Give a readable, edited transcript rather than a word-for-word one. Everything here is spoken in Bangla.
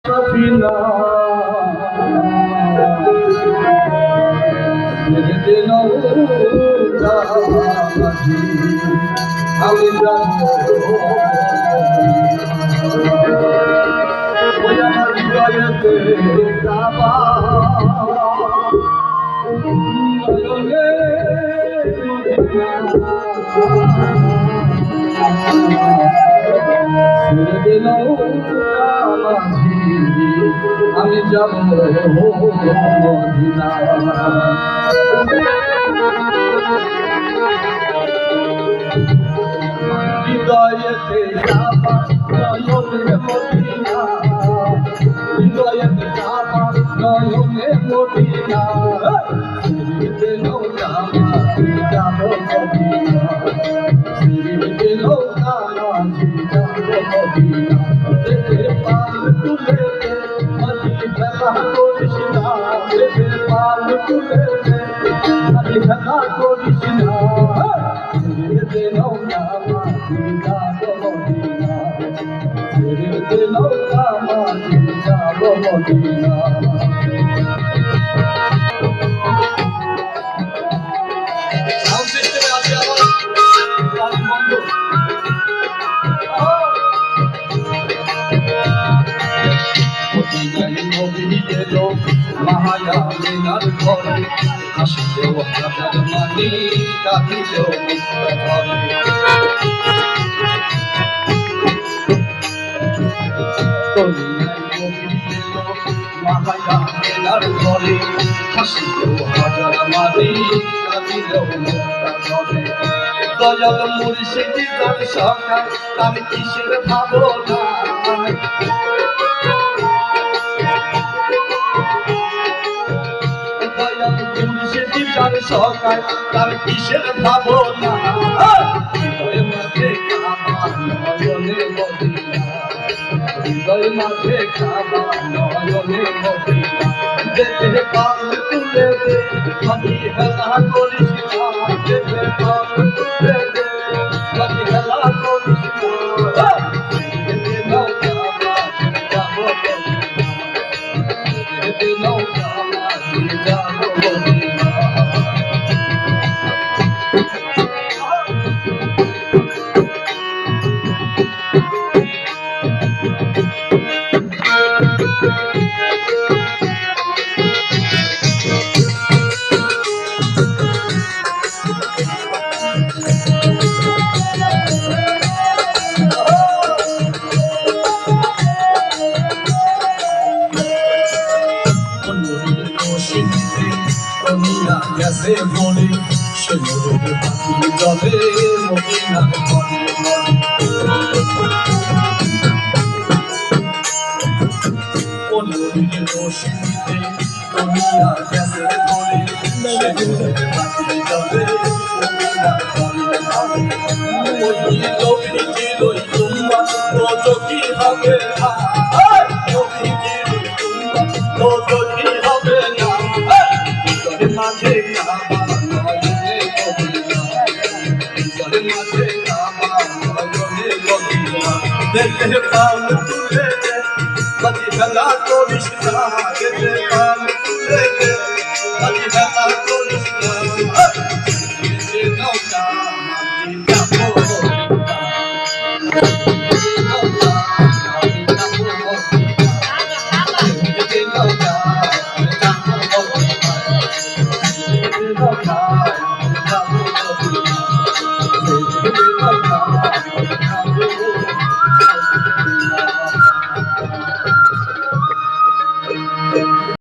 सफीना मेरे दिलों का मजी हम जानो वो यार गायते काबा मेरे दिलों का मजी हम जानो मदीना হৃদয়েতে কাবা নয়নে মদিনা হৃদয়েতে কাবা নয়নে মদিনা সিঁড়িতে নৌকা মাঝি যাব মদিনা সিঁড়িতে নৌকা মাঝি যাব মদিনা দেখে পাল তুলে মাঝি খেলা করিস না দেখে পাল তুলে মাঝি খেলা করিস না সিঁড়িতে নৌকা মাঝি যাব মদিনা সিঁড়িতে নৌকা মাঝি যাব মদিনা মায়ামিনার ঘরে হাসিলেও হাজার মানি কাঁদিলেও মায়ামিনার ঘরে হাসিলেও হাজার মানি কাঁদিলেও ঘরে দয়াল মুর্শিদি তার সকাল তার কিসের ভাবনা তার সকাল তার কিসের ভাবনা হৃদয় মাঝে খাবার নয়নে মদিনা হৃদয় মাঝে খাবার নয়নে মদিনা যেতে পাল তুলে দে মাঝি হেলা করিস না যেতে পাল তুলে দে মাঝি হেলা করিস না যেতে নৌকা মাঝি যাব মদিনা যেতে নৌকা মাঝি যাব মদিনা গেছে বলে সে নদীর পাখি জলে মদিনার ঘরে নদীর রশিতে দুনিয়া গেছে বলে সে নদীর পাখি জলে মদিনার ঘরে ওই নবীজির ওই উম্মত কত কি হবে না নবীজির উম্মত কত কি হবে না মাঝে কাবা নয়নে মদিনা হৃদয় মাঝে কাবা নয়নে মদিনা দেখে পাল তুলে দে মাঝি খেলা করিস না দেখে পাল তুলে দে মাঝি খেলা করিস